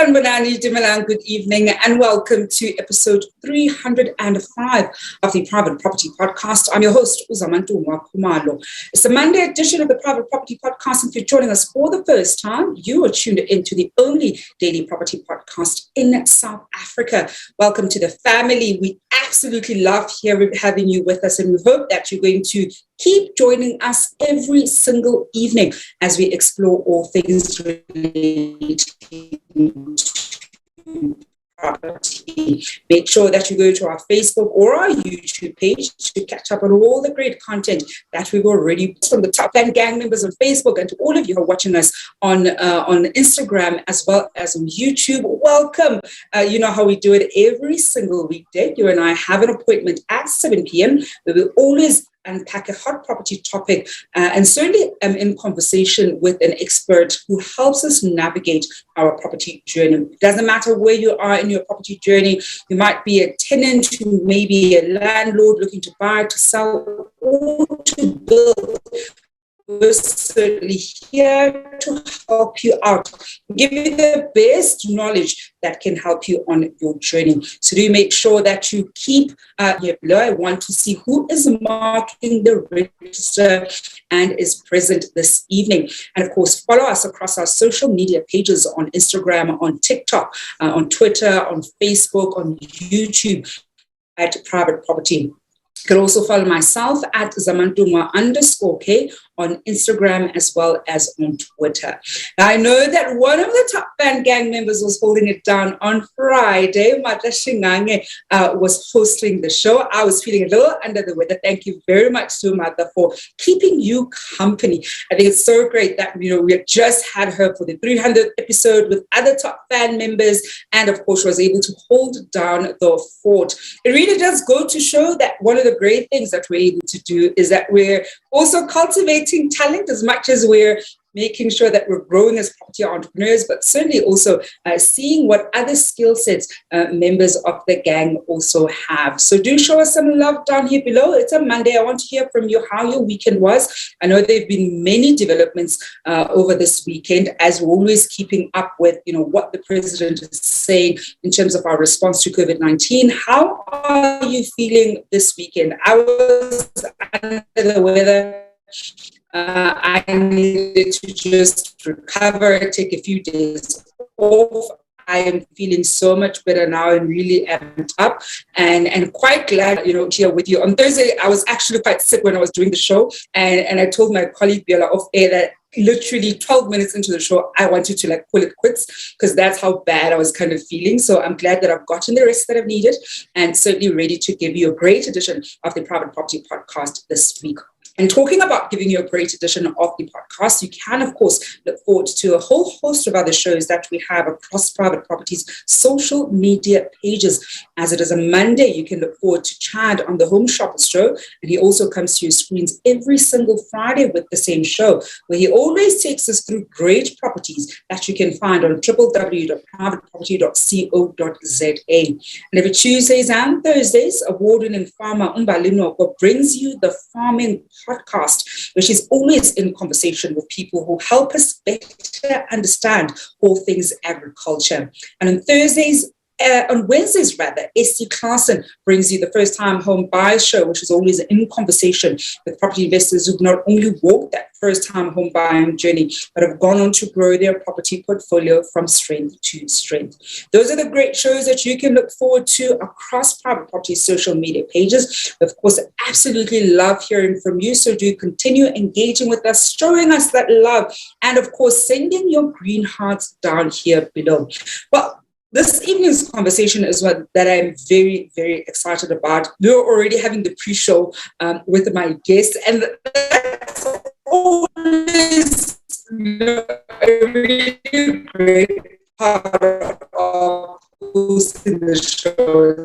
Sanbonani Dumelang, good evening and welcome to episode 305 of the Private Property Podcast. I'm your host, Uzamantu Mwakumalo. It's the Monday edition of the Private Property Podcast. If you're joining us for the first time, you are tuned into the only daily property podcast in South Africa. Welcome to the family. We absolutely love having you with us, and we hope that you're going to keep joining us every single evening as we explore all things related to property. Make sure that you go to our Facebook or our YouTube page to catch up on all the great content that we've already put from the top 10 gang members on Facebook, and to all of you who are watching us on Instagram as well as on YouTube. Welcome. You know how we do it every single weekday. You and I have an appointment at 7 p.m. We will always unpack a hot property topic and certainly in conversation with an expert who helps us navigate our property journey. It doesn't matter where you are in your property journey. You might be a tenant, who may be a landlord looking to buy, to sell, or to build. We're certainly here to help you out, give you the best knowledge that can help you on your journey. So do make sure that you keep here below. I want to see who is marking the register and is present this evening. And of course, follow us across our social media pages on Instagram, on TikTok, on Twitter, on Facebook, on YouTube at Private Property. You can also follow myself at Zamantungwa_K on Instagram as well as on Twitter. Now, I know that one of the top fan gang members was holding it down on Friday. Mata Shingange was hosting the show. I was feeling a little under the weather. Thank you very much to Mata for keeping you company. I think it's so great that we had just had her for the 300th episode with other top fan members, and of course, was able to hold down the fort. It really does go to show that one of the great things that we're able to do is that we're also cultivating talent as much as we're making sure that we're growing as property entrepreneurs, but certainly also seeing what other skill sets members of the gang also have. So do show us some love down here below. It's a Monday. I want to hear from you how your weekend was. I know there have been many developments over this weekend, as we're always keeping up with what the president is saying in terms of our response to COVID-19. How are you feeling this weekend? I was under the weather. I needed to just recover, take a few days off. I am feeling so much better now and really amped up and quite glad, here with you. On Thursday, I was actually quite sick when I was doing the show. And I told my colleague Biola off air that literally 12 minutes into the show, I wanted to call it quits because that's how bad I was kind of feeling. So I'm glad that I've gotten the rest that I've needed and certainly ready to give you a great edition of the Private Property Podcast this week. And talking about giving you a great edition of the podcast, you can, of course, look forward to a whole host of other shows that we have across Private Property's social media pages. As it is a Monday, you can look forward to Chad on the Home Shoppers Show. And he also comes to your screens every single Friday with the same show, where he always takes us through great properties that you can find on www.privateproperty.co.za. And every Tuesdays and Thursdays, award-winning farmer Umbalino brings you the Farming Podcast, which is always in conversation with people who help us better understand all things agriculture. And on Wednesdays, Esty Clarkson brings you the First Time Home Buyers Show, which is always in conversation with property investors who've not only walked that first-time home buying journey, but have gone on to grow their property portfolio from strength to strength. Those are the great shows that you can look forward to across Private Property's social media pages. Of course, I absolutely love hearing from you, so do continue engaging with us, showing us that love, and of course, sending your green hearts down here below. Well, this evening's conversation is one that I'm very, very excited about. We're already having the pre-show with my guests, and that's always a really great part of hosting the show.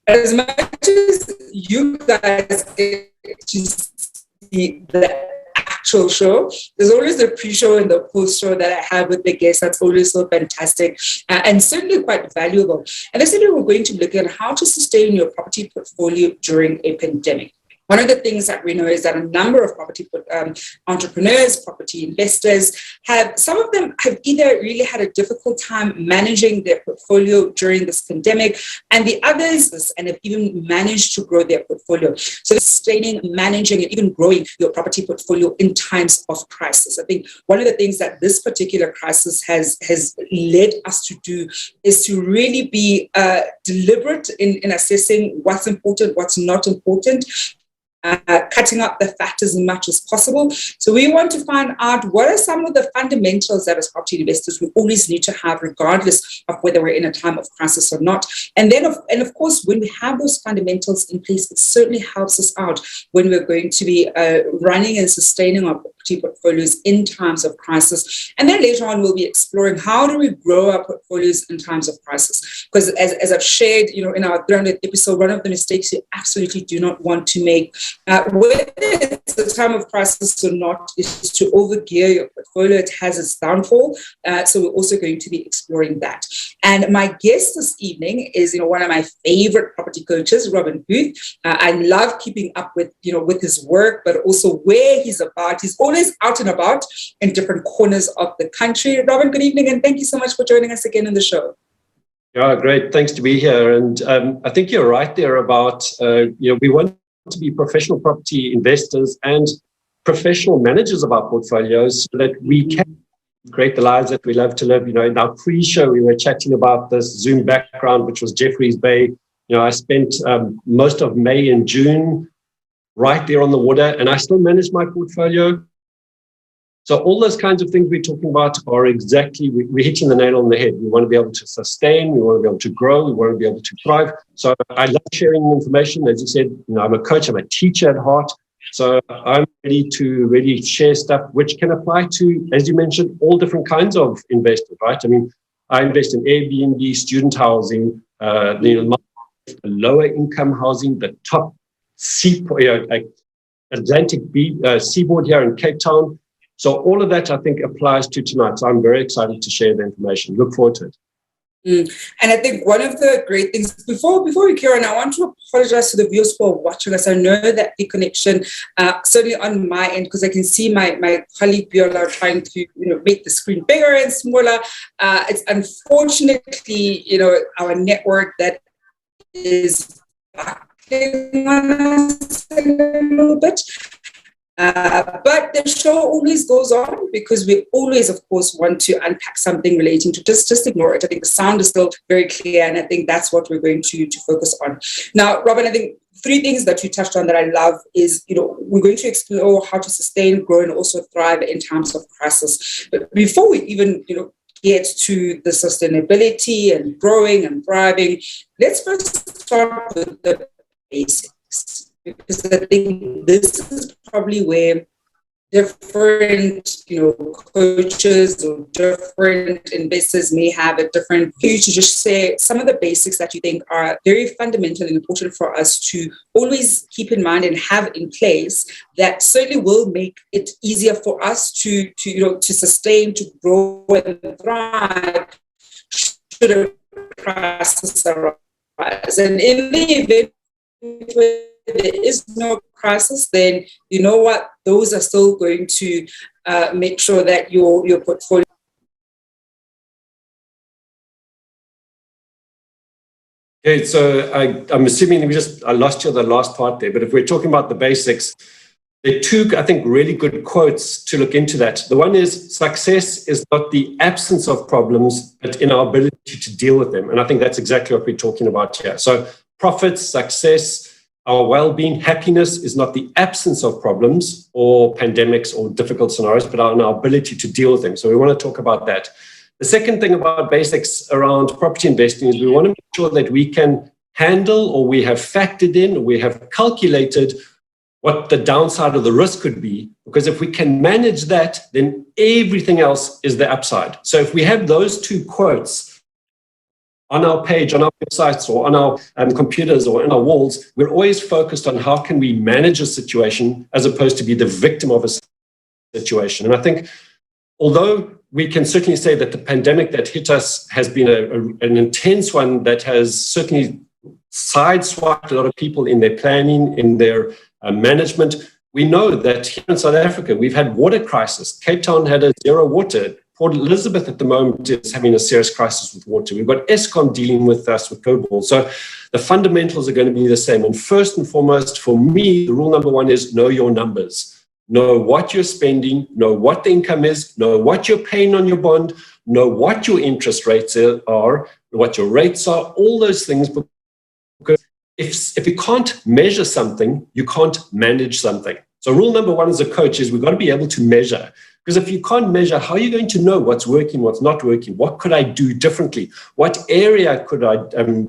As much as you guys get to see the actual show, there's always the pre-show and the post-show that I have with the guests. That's always so fantastic and certainly quite valuable. And this evening we're going to look at how to sustain your property portfolio during a pandemic. One of the things that we know is that a number of property entrepreneurs, property investors some of them have either really had a difficult time managing their portfolio during this pandemic, and the others and have even managed to grow their portfolio. So sustaining, managing, and even growing your property portfolio in times of crisis. I think one of the things that this particular crisis has led us to do is to really be deliberate in assessing what's important, what's not important, cutting up the fat as much as possible. So we want to find out what are some of the fundamentals that as property investors we always need to have, regardless of whether we're in a time of crisis or not. And then, of course, when we have those fundamentals in place, it certainly helps us out when we're going to be running and sustaining our property portfolios in times of crisis. And then later on, we'll be exploring how do we grow our portfolios in times of crisis. Because as I've shared, in our 300th episode, one of the mistakes you absolutely do not want to make, whether it's a time of crisis or not, is to overgear your portfolio. It has its downfall. So we're also going to be exploring that. And my guest this evening is, one of my favorite property coaches, Robin Booth. I love keeping up with his work, but also where he's about. He's always out and about in different corners of the country. Robin, good evening, and thank you so much for joining us again on the show. Yeah, great. Thanks to be here. And I think you're right there about, we want to be professional property investors and professional managers of our portfolios so that we can create the lives that we love to live. In our pre-show, we were chatting about this Zoom background, which was Jeffreys Bay. I spent most of May and June right there on the water, and I still manage my portfolio. So all those kinds of things we're talking about are exactly, we're hitting the nail on the head. We want to be able to sustain, we want to be able to grow, we want to be able to thrive. So I love sharing information. As you said, I'm a coach, I'm a teacher at heart. So I'm ready to really share stuff which can apply to, as you mentioned, all different kinds of investors, right? I mean, I invest in Airbnb, student housing, the lower income housing, the top Atlantic seaboard here in Cape Town. So all of that, I think, applies to tonight. So I'm very excited to share the information. Look forward to it. And I think one of the great things, before we carry on, I want to apologize to the viewers who are watching us. I know that the connection, certainly on my end, because I can see my colleague Biola trying to make the screen bigger and smaller. It's unfortunately, our network that is backing on us a little bit. But the show always goes on because we always, of course, want to unpack something relating to just ignore it. I think the sound is still very clear, and I think that's what we're going to focus on. Now, Robin, I think 3 things that you touched on that I love is, we're going to explore how to sustain, grow, and also thrive in times of crisis. But before we even, get to the sustainability and growing and thriving, let's first start with the basics. Because I think this is probably where different, coaches or different investors may have a different view. To just say some of the basics that you think are very fundamental and important for us to always keep in mind and have in place that certainly will make it easier for us to sustain, to grow and thrive should a crisis arise. And in the event there is no crisis, then you know what? Those are still going to make sure that your portfolio. Okay, so I'm assuming I lost you the last part there, but if we're talking about the basics, there are 2, I think, really good quotes to look into that. The one is, success is not the absence of problems, but in our ability to deal with them. And I think that's exactly what we're talking about here. So profits, success, our well-being, happiness is not the absence of problems or pandemics or difficult scenarios, but our ability to deal with them. So we want to talk about that. The second thing about basics around property investing is we want to make sure that we can handle, or we have factored in, or we have calculated what the downside of the risk could be. Because if we can manage that, then everything else is the upside. So if we have those 2 quotes on our page, on our websites, or on our computers, or in our walls, we're always focused on how can we manage a situation as opposed to be the victim of a situation. And I think, although we can certainly say that the pandemic that hit us has been an intense one that has certainly sideswiped a lot of people in their planning, in their management. We know that here in South Africa, we've had water crisis. Cape Town had a zero water. Port Elizabeth at the moment is having a serious crisis with water. We've got Eskom dealing with us with COBOL. So the fundamentals are going to be the same. And first and foremost, for me, the rule number one is know your numbers. Know what you're spending, know what the income is, know what you're paying on your bond, know what your interest rates are, what your rates are, all those things. Because if you can't measure something, you can't manage something. So rule number one as a coach is we've got to be able to measure. Because if you can't measure, how are you going to know what's working, what's not working? What could I do differently? What area could I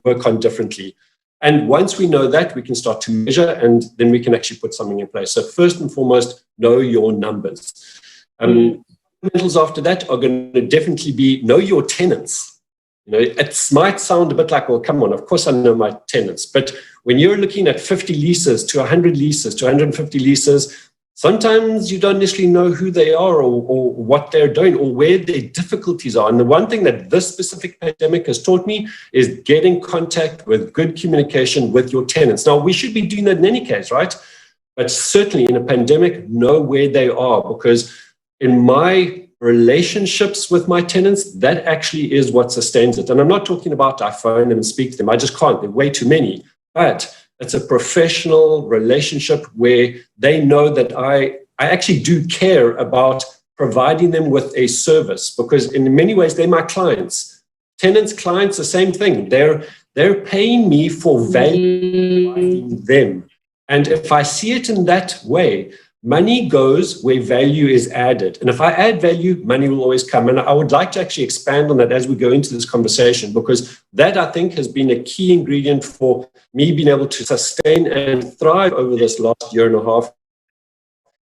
work on differently? And once we know that, we can start to measure, and then we can actually put something in place. So first and foremost, know your numbers. Fundamentals after that are going to definitely be know your tenants. You know, it might sound a bit like, well, come on, of course I know my tenants. But when you're looking at 50 leases to 100 leases to 150 leases, sometimes you don't necessarily know who they are or what they're doing or where their difficulties are. And the one thing that this specific pandemic has taught me is get in contact with good communication with your tenants. Now, we should be doing that in any case, right? But certainly in a pandemic, know where they are, because in my relationships with my tenants, that actually is what sustains it. And I'm not talking about I phone them and speak to them. I just can't. There are way too many. But it's a professional relationship where they know that I actually do care about providing them with a service, because in many ways, they're my clients. Tenants, clients, the same thing. They're paying me for value providing them. And if I see it in that way, money goes where value is added. And if I add value, money will always come. And I would like to actually expand on that as we go into this conversation, because that, I think, has been a key ingredient for me being able to sustain and thrive over this last year and a half,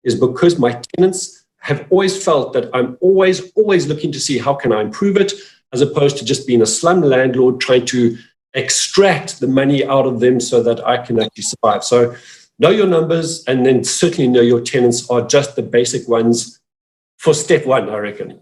is because my tenants have always felt that I'm always looking to see how can I improve it, as opposed to just being a slum landlord trying to extract the money out of them so that I can actually survive. So know your numbers, and then certainly know your tenants are just the basic ones for step one, I reckon.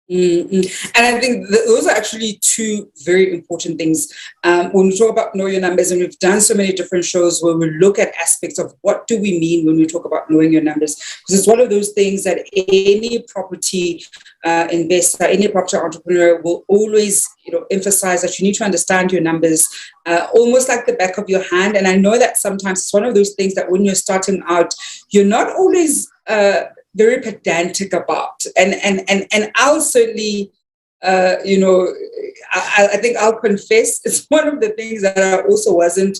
Mm-hmm. And I think those are actually two very important things. When we talk about know your numbers, and we've done so many different shows where we look at aspects of what do we mean when we talk about knowing your numbers, because it's one of those things that any property investor, any property entrepreneur will always, emphasize that you need to understand your numbers almost like the back of your hand. And I know that sometimes it's one of those things that when you're starting out, you're not always very pedantic about, and I'll certainly, I think I'll confess it's one of the things that I also wasn't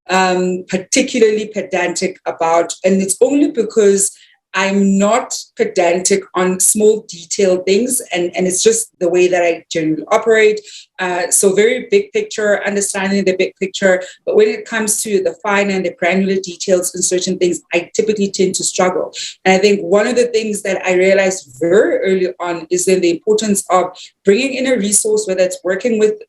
particularly pedantic about, and it's only because I'm not pedantic on small detailed things, and it's just the way that I generally operate. So very big picture, understanding the big picture. But when it comes to the fine and the granular details in certain things, I typically tend to struggle. And I think one of the things that I realized very early on is then the importance of bringing in a resource, whether it's working with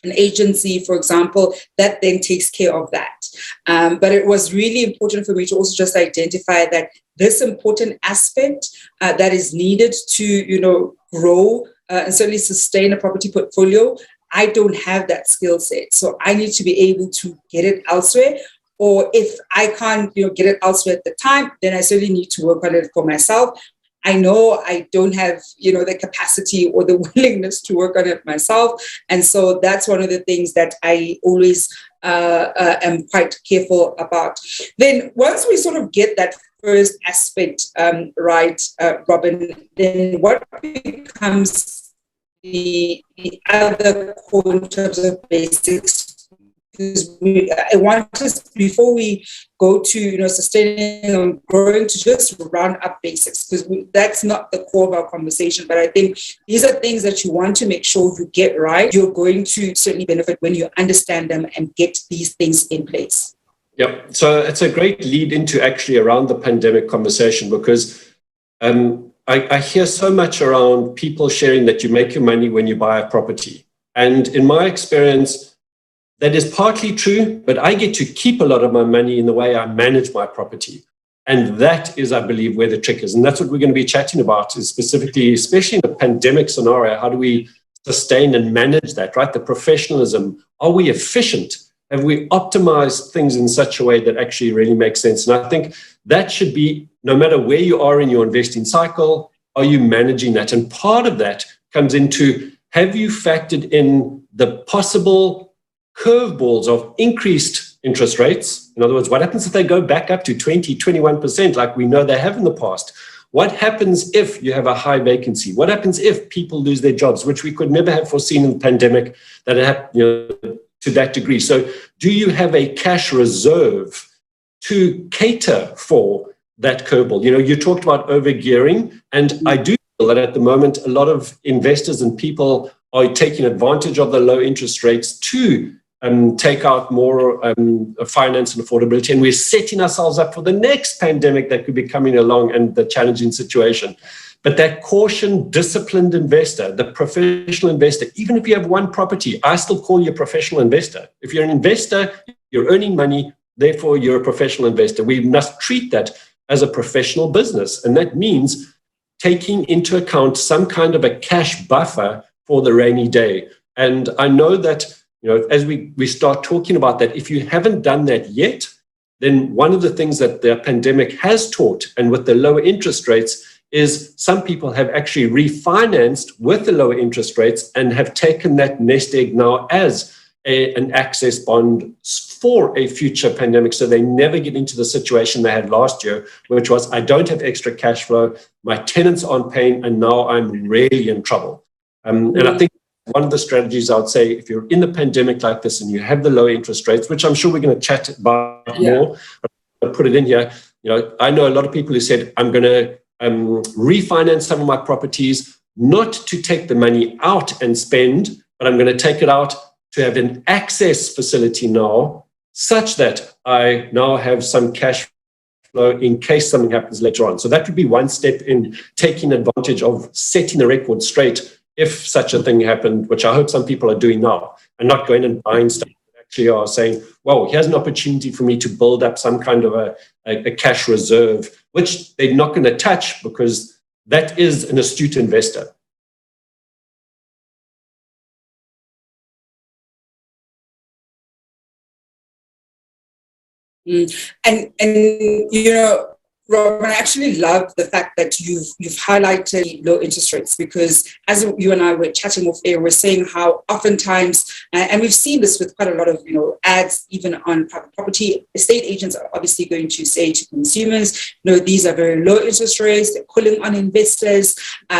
an agency, for example, that then takes care of that. But it was really important for me to also just identify that this important aspect that is needed to, grow and certainly sustain a property portfolio, I don't have that skill set. So I need to be able to get it elsewhere. Or if I can't, get it elsewhere at the time, then I certainly need to work on it for myself. I know I don't have, the capacity or the willingness to work on it myself. And so that's one of the things that I always am quite careful about. Then once we sort of get that first aspect right, Robin, then what becomes the other core in terms of basics? Because I want us, before we go to sustaining and growing, to just round up basics, because that's not the core of our conversation. But I think these are things that you want to make sure you get right. You're going to certainly benefit when you understand them and get these things in place. Yep. So it's a great lead into actually around the pandemic conversation, because I hear so much around people sharing that you make your money when you buy a property. And in my experience, that is partly true, but I get to keep a lot of my money in the way I manage my property. And that is, I believe, where the trick is. And that's what we're going to be chatting about, is specifically, especially in the pandemic scenario, how do we sustain and manage that, right? The professionalism. Are we efficient? Have we optimized things in such a way that actually really makes sense? And I think that should be, no matter where you are in your investing cycle, are you managing that? And part of that comes into, have you factored in the possible curveballs of increased interest rates? In other words, what happens if they go back up to 20, 21%, like we know they have in the past? What happens if you have a high vacancy? What happens if people lose their jobs, which we could never have foreseen in the pandemic that it happened, to that degree? So do you have a cash reserve to cater for that curveball? You talked about overgearing, and I do feel that at the moment, a lot of investors and people are taking advantage of the low interest rates to take out more finance and affordability. And we're setting ourselves up for the next pandemic that could be coming along and the challenging situation. But that caution, disciplined investor, the professional investor, even if you have one property, I still call you a professional investor. If you're an investor, you're earning money, therefore you're a professional investor. We must treat that as a professional business. And that means taking into account some kind of a cash buffer for the rainy day. And I know that, as we start talking about that, if you haven't done that yet, then one of the things that the pandemic has taught, and with the lower interest rates, is some people have actually refinanced with the lower interest rates and have taken that nest egg now as an access bond for a future pandemic. So they never get into the situation they had last year, which was, I don't have extra cash flow, my tenants aren't paying, and now I'm really in trouble. And I think one of the strategies I would say, if you're in the pandemic like this and you have the low interest rates, which I'm sure we're going to chat about more, but I'll put it in here. I know a lot of people who said, I'm going to refinance some of my properties, not to take the money out and spend, but I'm going to take it out to have an access facility now, such that I now have some cash flow in case something happens later on. So that would be one step in taking advantage of setting the record straight if such a thing happened, which I hope some people are doing now, and not going and buying stuff. Actually are saying, well, here's an opportunity for me to build up some kind of a cash reserve, which they're not going to touch because that is an astute investor. And Robin, I actually love the fact that you've highlighted low interest rates, because as you and I were chatting off air, we're saying how oftentimes, and we've seen this with quite a lot of ads, even on private property, estate agents are obviously going to say to consumers, these are very low interest rates, they're pulling on investors,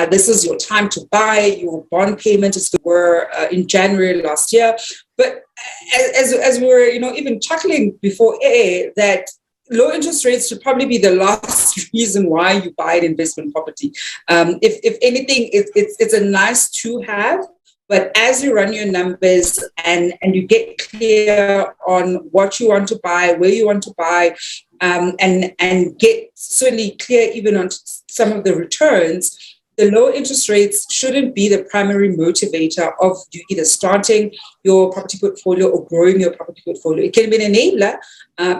this is your time to buy, your bond payment is were in January last year. But as we were even chuckling before air, that low interest rates should probably be the last reason why you buy an investment property. If anything, it's a nice to have, but as you run your numbers and you get clear on what you want to buy, where you want to buy, and get certainly clear even on some of the returns, the low interest rates shouldn't be the primary motivator of you either starting your property portfolio or growing your property portfolio. It can be an enabler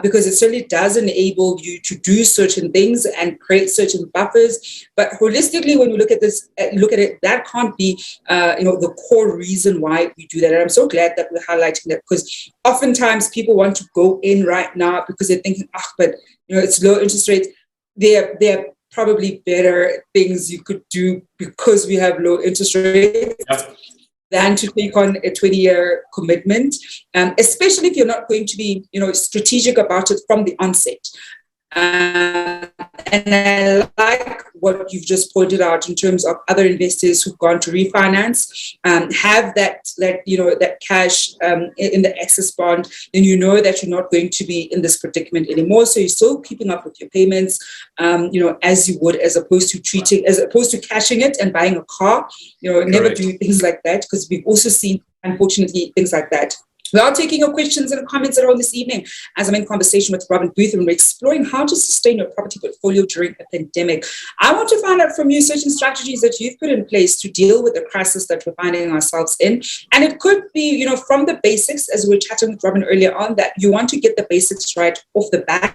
because it certainly does enable you to do certain things and create certain buffers. But holistically, when we look at it, that can't be the core reason why we do that. And I'm so glad that we're highlighting that, because oftentimes people want to go in right now because they're thinking, but it's low interest rates. They're probably better things you could do because we have low interest rates than to take on a 20-year commitment, especially if you're not going to be, strategic about it from the onset. And I like what you've just pointed out in terms of other investors who've gone to refinance, have that cash in the access bond, then that you're not going to be in this predicament anymore. So you're still keeping up with your payments, as you would, as opposed to cashing it and buying a car. Never do things like that, because we've also seen, unfortunately, things like that. We are taking your questions and comments at all this evening as I'm in conversation with Robin Booth, and we're exploring how to sustain your property portfolio during a pandemic. I want to find out from you certain strategies that you've put in place to deal with the crisis that we're finding ourselves in. And it could be, from the basics, as we were chatting with Robin earlier on, that you want to get the basics right off the bat.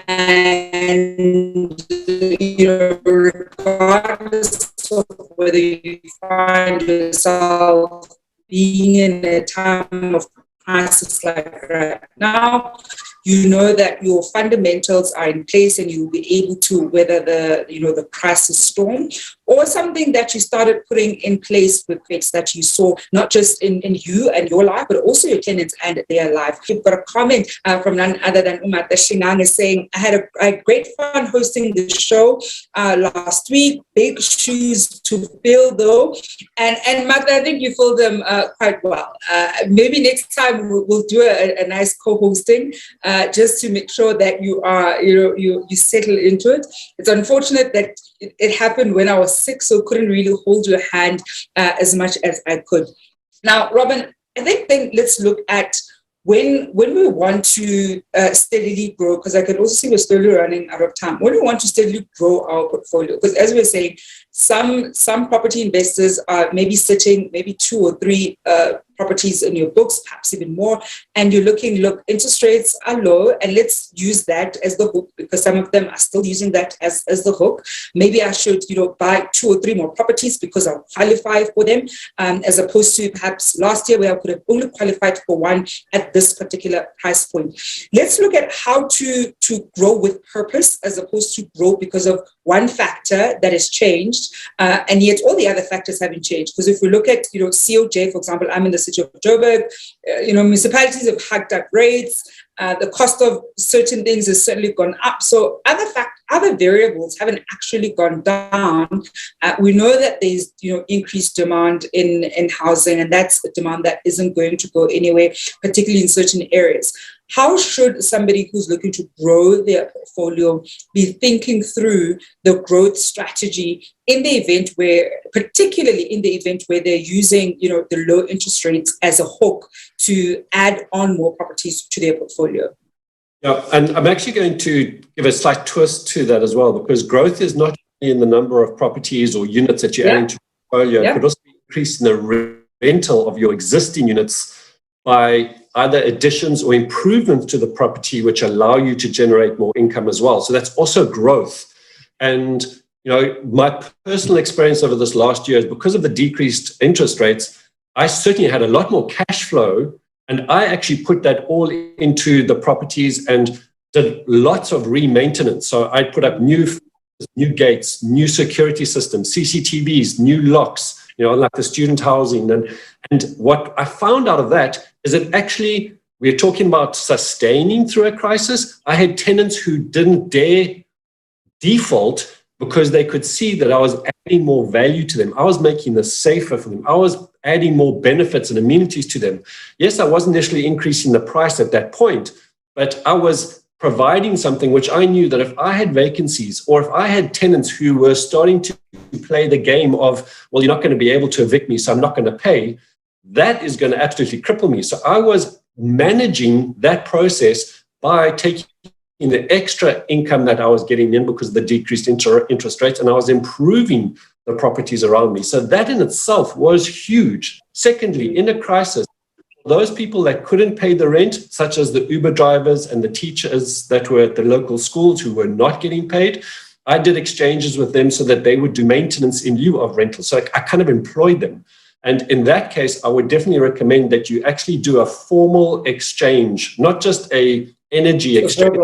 And, regardless of whether you find yourself being in a time of crisis like right now, you know that your fundamentals are in place and you'll be able to weather the crisis storm, or something that you started putting in place with effects that you saw not just in you and your life, but also your tenants and their life. You've got a comment from none other than Umata Shinang saying, I had a great fun hosting the show last week. Big shoes to fill though. And Magda, I think you filled them quite well. Maybe next time we'll do a nice co-hosting just to make sure that you settle into it. It's unfortunate that it happened when I was sick, so couldn't really hold your hand as much as I could. Now, Robin, I think then let's look at when we want to steadily grow, because I can also see we're slowly running out of time. When we want to steadily grow our portfolio, because as we're saying, some property investors are maybe sitting maybe 2 or 3 properties in your books, perhaps even more, and you're looking, look, interest rates are low, and let's use that as the hook, because some of them are still using that as the hook. Maybe I should, buy 2 or 3 more properties because I'll qualify for them, as opposed to perhaps last year where I could have only qualified for one at this particular price point. Let's look at how to grow with purpose as opposed to grow because of one factor that has changed, and yet all the other factors haven't changed. Because if we look at, COJ, for example, I'm in the city of Joburg, municipalities have hiked up rates, the cost of certain things has certainly gone up. So other variables haven't actually gone down. We know that there's increased demand in housing, and that's a demand that isn't going to go anywhere, particularly in certain areas. How should somebody who's looking to grow their portfolio be thinking through the growth strategy particularly in the event where they're using, the low interest rates as a hook to add on more properties to their portfolio? Yeah, and I'm actually going to give a slight twist to that as well, because growth is not only in the number of properties or units that you're adding to your portfolio, it could also be increasing the rental of your existing units by either additions or improvements to the property, which allow you to generate more income as well. So that's also growth. And, my personal experience over this last year is because of the decreased interest rates, I certainly had a lot more cash flow, and I actually put that all into the properties and did lots of re-maintenance. So I put up new gates, new security systems, CCTVs, new locks, like the student housing. And what I found out of that is that actually we're talking about sustaining through a crisis. I had tenants who didn't dare default because they could see that I was adding more value to them. I was making this safer for them. I was adding more benefits and amenities to them. Yes, I wasn't initially increasing the price at that point, but I was providing something which I knew that if I had vacancies or if I had tenants who were starting to play the game of, well, you're not going to be able to evict me, so I'm not going to pay, that is going to absolutely cripple me. So I was managing that process by taking the extra income that I was getting in because of the decreased interest rates, and I was improving the properties around me. So that in itself was huge. Secondly, in a crisis, those people that couldn't pay the rent, such as the Uber drivers and the teachers that were at the local schools who were not getting paid, I did exchanges with them so that they would do maintenance in lieu of rental. So I kind of employed them. And in that case, I would definitely recommend that you actually do a formal exchange, not just a energy exchange,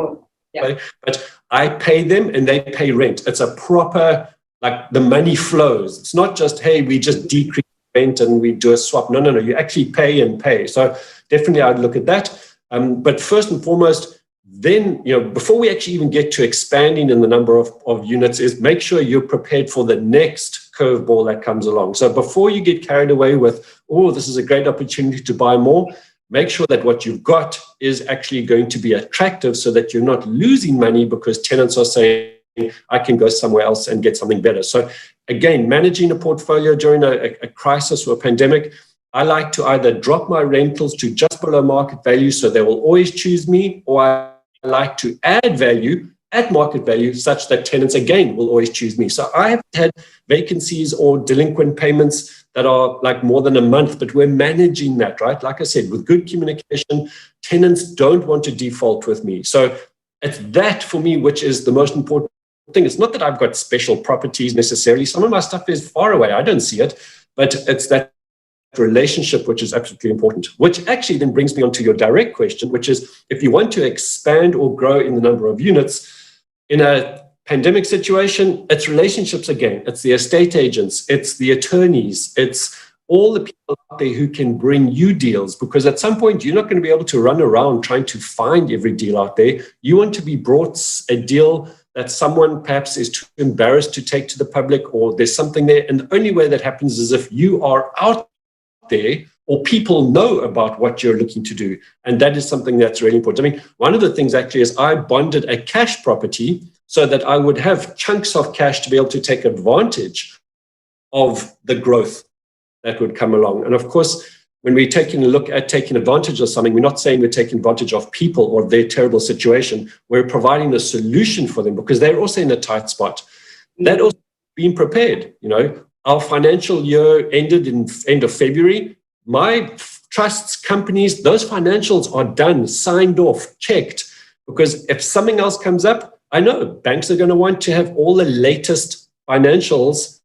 but I pay them and they pay rent. It's a proper, like the money flows. It's not just, hey, we just decrease rent and we do a swap. No. You actually pay and pay. So definitely I'd look at that. But first and foremost, then, before we actually even get to expanding in the number of units, is make sure you're prepared for the next curveball that comes along. So before you get carried away with, oh, this is a great opportunity to buy more, make sure that what you've got is actually going to be attractive so that you're not losing money because tenants are saying, I can go somewhere else and get something better. So again, managing a portfolio during a crisis or a pandemic, I like to either drop my rentals to just below market value so they will always choose me, or I like to add value at market value such that tenants, again, will always choose me. So I have had vacancies or delinquent payments that are like more than a month, but we're managing that, right? Like I said, with good communication, tenants don't want to default with me. So it's that for me, which is the most important thing. It's not that I've got special properties necessarily. Some of my stuff is far away. I don't see it, but it's that relationship, which is absolutely important, which actually then brings me on to your direct question, which is if you want to expand or grow in the number of units in a pandemic situation, it's relationships again. It's the estate agents, it's the attorneys, it's all the people out there who can bring you deals, because at some point you're not going to be able to run around trying to find every deal out there. You want to be brought a deal that someone perhaps is too embarrassed to take to the public, or there's something there. And the only way that happens is if you are out there or people know about what you're looking to do. And that is something that's really important. I mean, one of the things actually is I bonded a cash property so that I would have chunks of cash to be able to take advantage of the growth that would come along. And of course, when we're taking a look at taking advantage of something, we're not saying we're taking advantage of people or their terrible situation. We're providing a solution for them because they're also in a tight spot. That also being prepared. You know, our financial year ended in end of February. My trusts, companies, those financials are done, signed off, checked, because if something else comes up, I know banks are going to want to have all the latest financials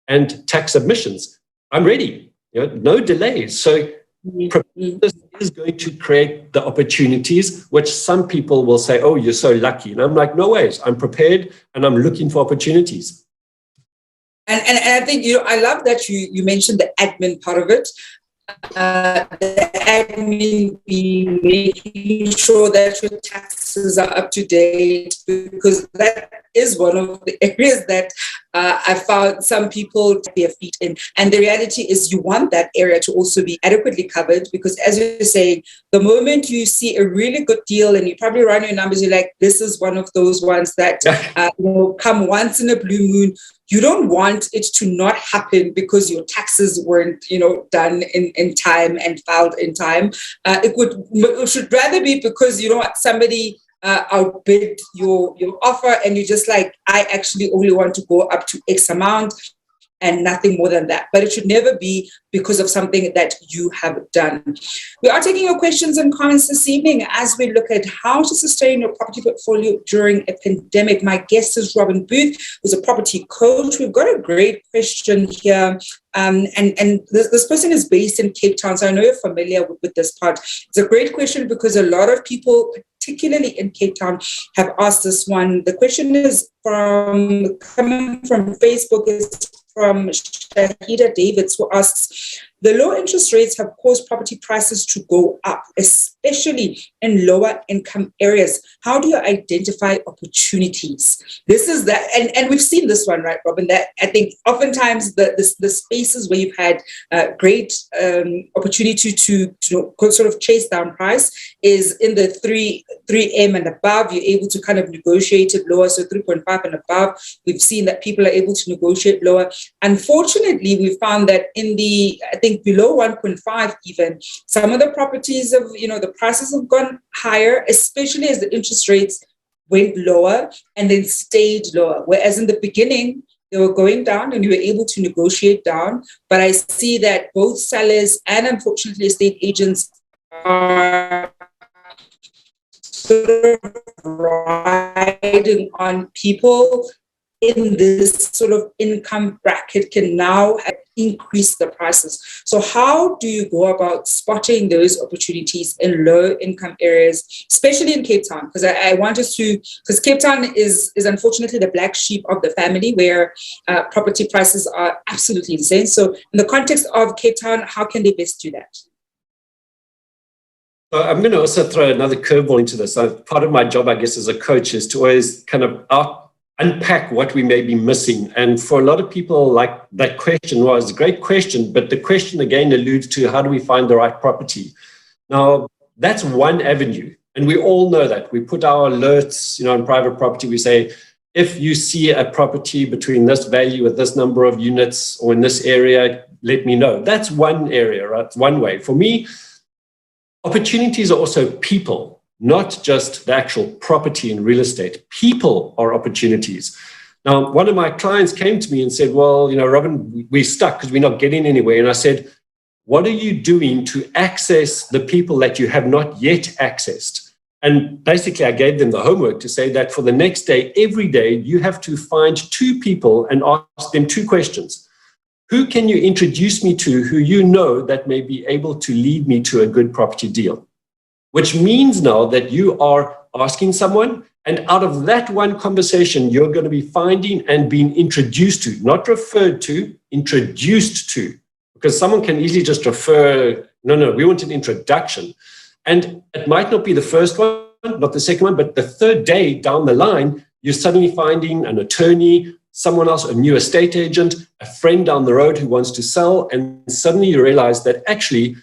and tax submissions. I'm ready, you know, no delays. So this is going to create the opportunities, which some people will say, oh, you're so lucky. And I'm like, no ways, I'm prepared and I'm looking for opportunities. And I think, you know, I love that you mentioned the admin part of it. The admin being making sure that your taxes are up to date, because that is one of the areas that I found some people tap their feet in. And the reality is you want that area to also be adequately covered, because as you're saying, the moment you see a really good deal and you probably run your numbers, you're like, this is one of those ones that will come once in a blue moon. You don't want it to not happen because your taxes weren't, you know, done in time and filed in time. It should rather be because, you know what, somebody outbid your offer and you're just like, I actually only want to go up to X amount and nothing more than that. But it should never be because of something that you have done. We are taking your questions and comments this evening as we look at how to sustain your property portfolio during a pandemic. My guest is Robin Booth, who's a property coach. We've got a great question here. And this person is based in Cape Town, so I know you're familiar with this part. It's a great question because a lot of people, particularly in Cape Town, have asked this one. The question is coming from Facebook, is from Shahida Davids, who asks, the low interest rates have caused property prices to go up, especially in lower income areas. How do you identify opportunities? This is that, and we've seen this one, right, Robin, that I think oftentimes the spaces where you've had great opportunity to sort of chase down price is in the 3M and above. You're able to kind of negotiate it lower, so 3.5 and above. We've seen that people are able to negotiate lower. Unfortunately, we found that in the, I think below 1.5 even, some of the properties of, you know, the prices have gone higher, especially as the interest rates went lower and then stayed lower. Whereas in the beginning, they were going down and you were able to negotiate down. But I see that both sellers and unfortunately estate agents are sort of riding on people in this sort of income bracket can now increase the prices. So how do you go about spotting those opportunities in low income areas, especially in Cape Town? Because I want us to, because Cape Town is unfortunately the black sheep of the family where property prices are absolutely insane. So in the context of Cape Town, how can they best do that? I'm going to also throw another curveball into this. Part of my job, I guess, as a coach is to always kind of unpack what we may be missing. And for a lot of people, like that question was a great question, but the question again alludes to how do we find the right property? Now, that's one avenue. And we all know that. We put our alerts, you know, on private property. We say, if you see a property between this value with this number of units or in this area, let me know. That's one area, right? One way. For me, opportunities are also people, not just the actual property and real estate. People are opportunities. Now, one of my clients came to me and said, well, you know, Robin, we're stuck because we're not getting anywhere. And I said, what are you doing to access the people that you have not yet accessed? And basically, I gave them the homework to say that for the next day, every day, you have to find two people and ask them two questions. who can you introduce me to who you know that may be able to lead me to a good property deal? Which means now that you are asking someone, and out of that one conversation, you're going to be finding and being introduced to, not referred to, introduced to, because someone can easily just refer, no, we want an introduction. And it might not be the first one, not the second one, but the third day down the line, you're suddenly finding an attorney, someone else, a new estate agent, a friend down the road who wants to sell, and suddenly you realize that actually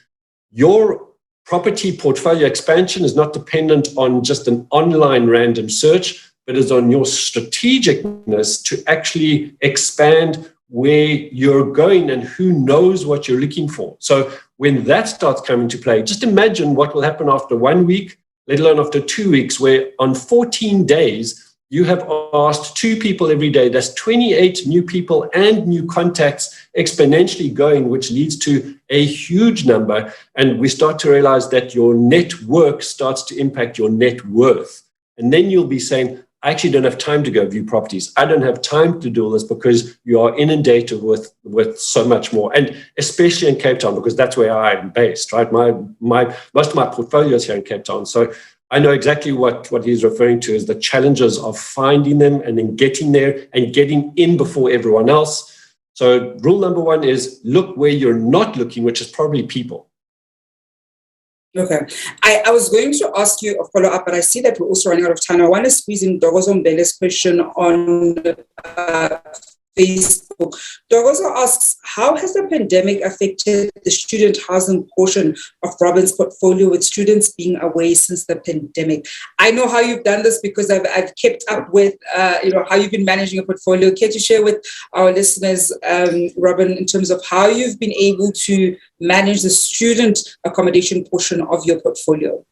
your property portfolio expansion is not dependent on just an online random search, but is on your strategicness to actually expand where you're going and who knows what you're looking for. So when that starts coming to play, just imagine what will happen after 1 week, let alone after 2 weeks, where on 14 days, you have asked 2 people every day. That's 28 new people and new contacts exponentially going, which leads to a huge number. And we start to realize that your network starts to impact your net worth. And then you'll be saying, I actually don't have time to go view properties. I don't have time to do all this because you are inundated with so much more. And especially in Cape Town, because that's where I'm based, right? Most of my portfolio is here in Cape Town. So I know exactly what he's referring to as the challenges of finding them and then getting there and getting in before everyone else. So rule number 1 is look where you're not looking, which is probably people. Okay. I was going to ask you a follow-up, but I see that we're also running out of time. I want to squeeze in Dogozo Mbele's question on Facebook. Dogozo asks, how has the pandemic affected the student housing portion of Robin's portfolio with students being away since the pandemic? I know how you've done this because I've kept up with how you've been managing your portfolio. Care to share with our listeners, Robin, in terms of how you've been able to manage the student accommodation portion of your portfolio?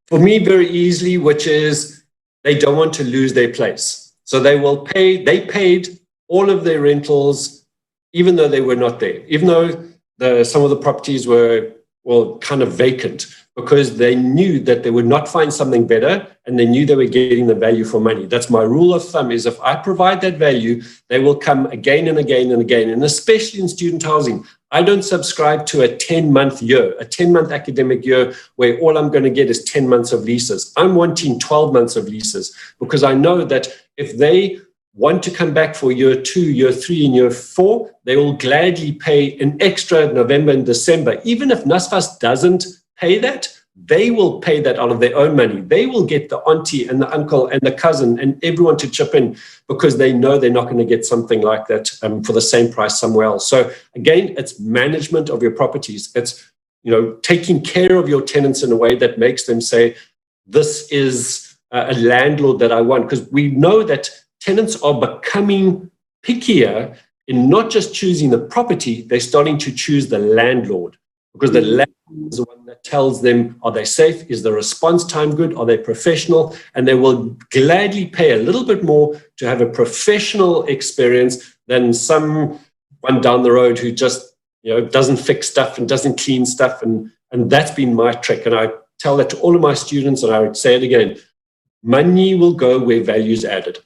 For me, very easily, which is they don't want to lose their place. So they paid all of their rentals, even though they were not there, even though some of the properties were, kind of vacant, because they knew that they would not find something better and they knew they were getting the value for money. That's my rule of thumb, is if I provide that value, they will come again and again and again. And especially in student housing, I don't subscribe to a 10-month year, a 10-month academic year where all I'm going to get is 10 months of leases. I'm wanting 12 months of leases because I know that if they want to come back for year 2, year 3, and year 4, they will gladly pay an extra November and December. Even if NSFAS doesn't pay that, they will pay that out of their own money. They will get the auntie and the uncle and the cousin and everyone to chip in because they know they're not going to get something like that for the same price somewhere else. So again, it's management of your properties. It's taking care of your tenants in a way that makes them say, this is a landlord that I want. Because we know that tenants are becoming pickier in not just choosing the property, they're starting to choose the landlord. Because the landlord is the one that tells them, are they safe? Is the response time good? Are they professional? And they will gladly pay a little bit more to have a professional experience than someone down the road who just doesn't fix stuff and doesn't clean stuff. And that's been my trick. And I tell that to all of my students, and I would say it again, money will go where value is added.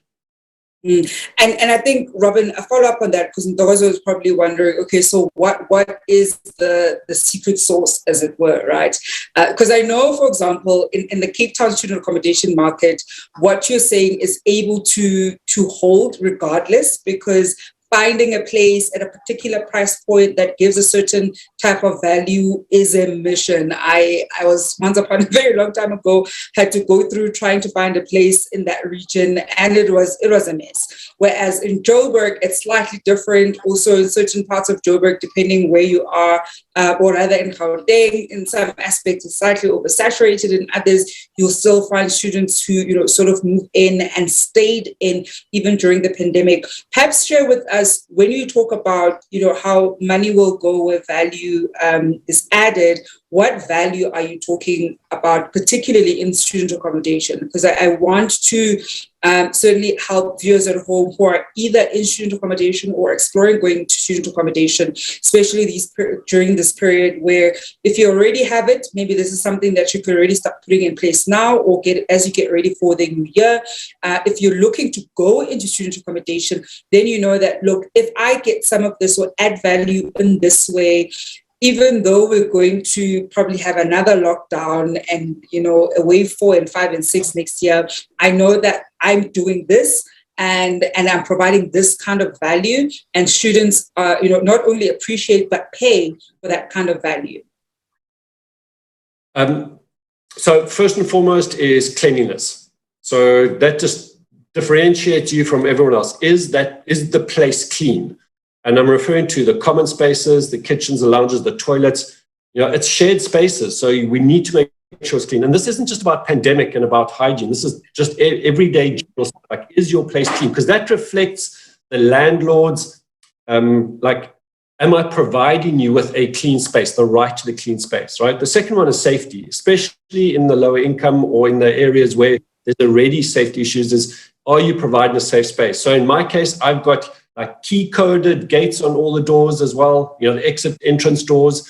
And I think, Robin, a follow-up on that, because Ndozo is probably wondering, okay, so what is the secret sauce, as it were, right? Because I know, for example, in the Cape Town student accommodation market, what you're saying is able to hold regardless, because finding a place at a particular price point that gives a certain type of value is a mission. I was once upon a very long time ago, had to go through trying to find a place in that region, and it was a mess. Whereas in Joburg, it's slightly different. Also in certain parts of Joburg, depending where you are, or rather in Gauteng, in some aspects it's slightly oversaturated. In others, you'll still find students who sort of move in and stayed in even during the pandemic. Perhaps share with us, when you talk about how money will go where value is added, what value are you talking about, particularly in student accommodation? Because I want to certainly help viewers at home who are either in student accommodation or exploring going to student accommodation, especially during this period where if you already have it, maybe this is something that you could already start putting in place now or get as you get ready for the new year. If you're looking to go into student accommodation, then you know that, look, if I get some of this or add value in this way, even though we're going to probably have another lockdown and, a wave 4 and 5 and 6 next year, I know that I'm doing this and I'm providing this kind of value, and students, not only appreciate but pay for that kind of value. So first and foremost is cleanliness. So that just differentiates you from everyone else. Is the place clean? And I'm referring to the common spaces, the kitchens, the lounges, the toilets. It's shared spaces. So we need to make sure it's clean. And this isn't just about pandemic and about hygiene. This is just everyday general stuff. Like, is your place clean? Because that reflects the landlord's, am I providing you with a clean space, the right to the clean space, right? The second one is safety, especially in the lower income or in the areas where there's already safety issues, is are you providing a safe space? So in my case, I've got key-coded gates on all the doors as well, the exit entrance doors,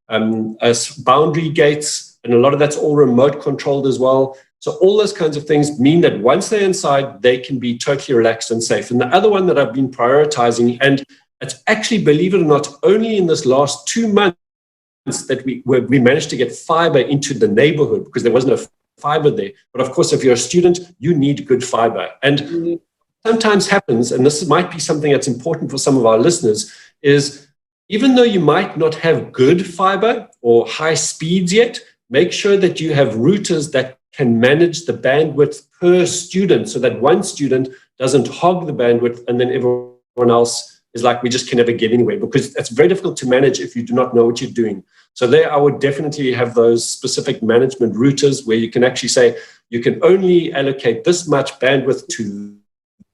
as boundary gates, and a lot of that's all remote controlled as well. So all those kinds of things mean that once they're inside, they can be totally relaxed and safe. And the other one that I've been prioritizing, and it's actually, believe it or not, only in this last 2 months that we managed to get fiber into the neighborhood, because there was no fiber there. But of course, if you're a student, you need good fiber. And sometimes happens, and this might be something that's important for some of our listeners, is even though you might not have good fiber or high speeds yet, make sure that you have routers that can manage the bandwidth per student, so that one student doesn't hog the bandwidth and then everyone else is like, we just can never get anywhere, because it's very difficult to manage if you do not know what you're doing. So there, I would definitely have those specific management routers where you can actually say, you can only allocate this much bandwidth to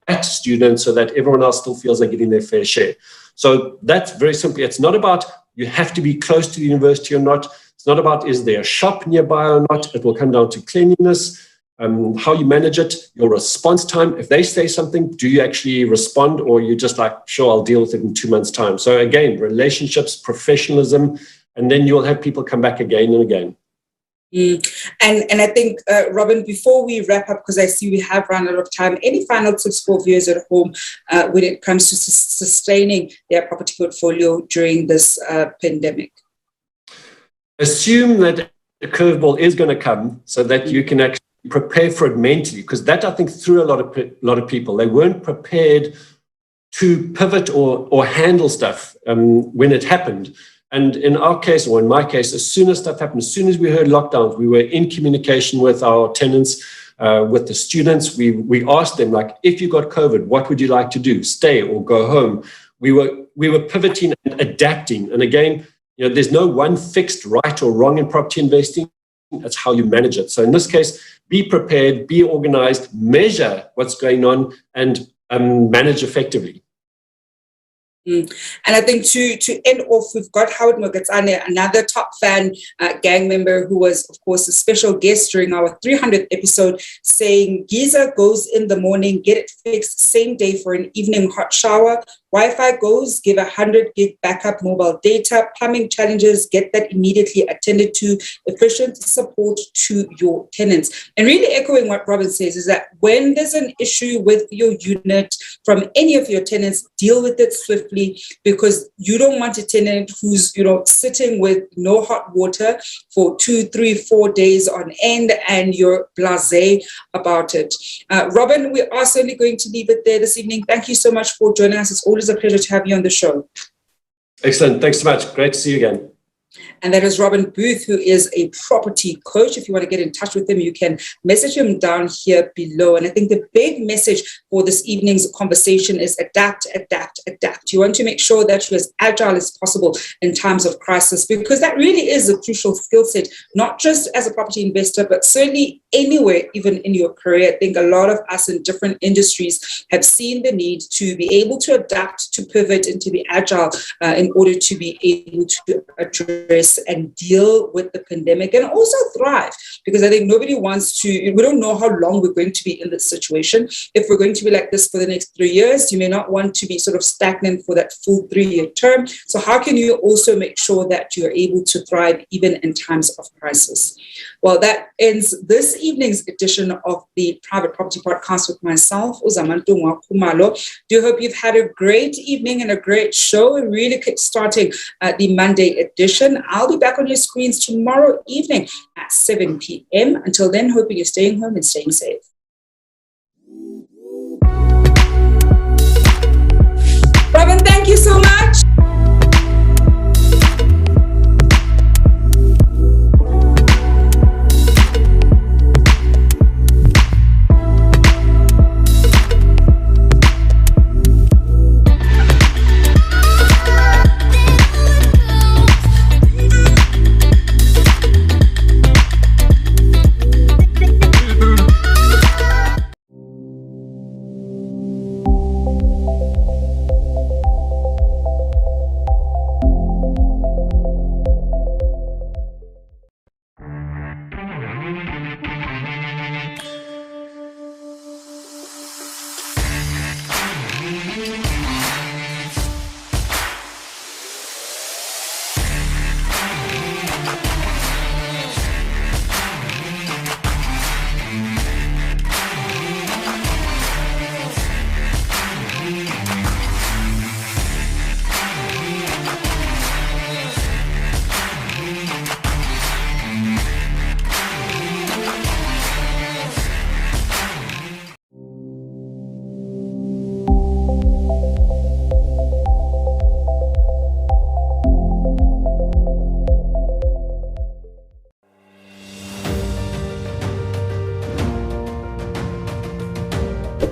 that student so that everyone else still feels they're getting their fair share. So that's very simply, it's not about you have to be close to the university or not. It's not about is there a shop nearby or not. It will come down to cleanliness, how you manage it, your response time. If they say something, do you actually respond, or you just like, sure, I'll deal with it in 2 months' time? So again, relationships, professionalism, and then you'll have people come back again and again. And I think, Robin, before we wrap up, because I see we have run out of time, any final tips for viewers at home when it comes to sustaining their property portfolio during this pandemic? Assume that a curveball is going to come so that you can actually prepare for it mentally, because that, I think, threw a lot of people. They weren't prepared to pivot or handle stuff when it happened. And in our case, or in my case, as soon as stuff happened, as soon as we heard lockdowns, we were in communication with our tenants, with the students. We asked them, like, if you got COVID, what would you like to do? Stay or go home? We were pivoting and adapting. And again, there's no one fixed right or wrong in property investing. That's how you manage it. So in this case, be prepared, be organized, measure what's going on, and manage effectively. And I think to end off, we've got Howard Mogatsane, another top fan gang member who was, of course, a special guest during our 300th episode, saying geyser goes in the morning, get it fixed same day for an evening hot shower. Wi-Fi goes, give 100 gig backup mobile data. Plumbing challenges, get that immediately attended to. Efficient support to your tenants. And really echoing what Robin says is that when there's an issue with your unit from any of your tenants, deal with it swiftly, because you don't want a tenant who's sitting with no hot water for 2, 3, 4 days on end and you're blasé about it. Robin, we are certainly going to leave it there this evening. Thank you so much for joining us. It's always a pleasure to have you on the show. Excellent. Thanks so much. Great to see you again. And that is Robin Booth, who is a property coach. If you want to get in touch with him, you can message him down here below. And I think the big message for this evening's conversation is adapt, adapt, adapt. You want to make sure that you're as agile as possible in times of crisis, because that really is a crucial skill set, not just as a property investor, but certainly anywhere, even in your career. I think a lot of us in different industries have seen the need to be able to adapt, to pivot, and to be agile in order to be able to address and deal with the pandemic and also thrive. Because I think nobody wants to, we don't know how long we're going to be in this situation. If we're going to be like this for the next 3 years, you may not want to be sort of stagnant for that full 3-year term. So how can you also make sure that you're able to thrive even in times of crisis? Well, that ends this evening's edition of the Private Property Podcast with myself, Uzamantu Khumalo. Do hope you've had a great evening and a great show, and really kickstarting the Monday edition. I'll be back on your screens tomorrow evening at 7 p.m. Until then, hoping you're staying home and staying safe. Robin, thank you so much.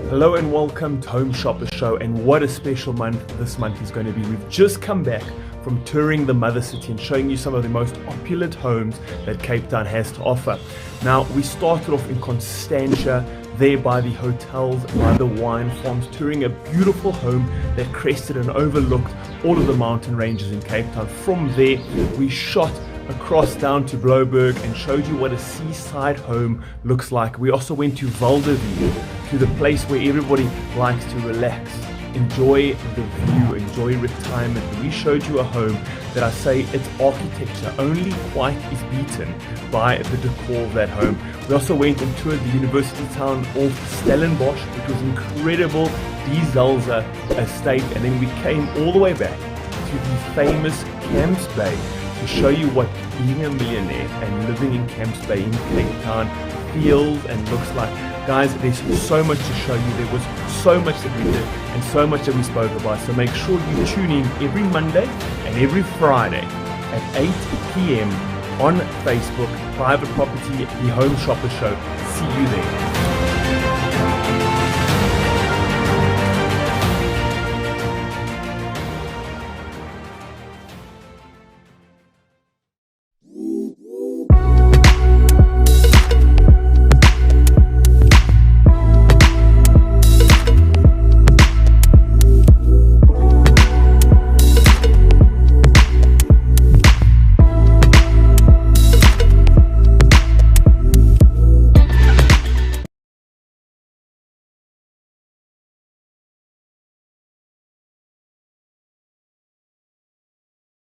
Hello and welcome to Home Shopper Show, and what a special month this month is going to be. We've just come back from touring the Mother City and showing you some of the most opulent homes that Cape Town has to offer. Now, we started off in Constantia, there by the hotels, by the wine farms, touring a beautiful home that crested and overlooked all of the mountain ranges in Cape Town. From there, we shot across down to Bloberg and showed you what a seaside home looks like. We also went to Valderview, to the place where everybody likes to relax, enjoy the view, enjoy retirement. We showed you a home that I say its architecture only quite is beaten by the decor of that home. We also went and toured the university town of Stellenbosch, which was incredible, Die Zalze estate, and then we came all the way back to the famous Camps Bay to show you what being a millionaire and living in Camps Bay in Cape Town feels and looks like. Guys, there's so much to show you. There was so much that we did and so much that we spoke about. So make sure you tune in every Monday and every Friday at 8 p.m. on Facebook, Private Property, the Home Shopper Show. See you there.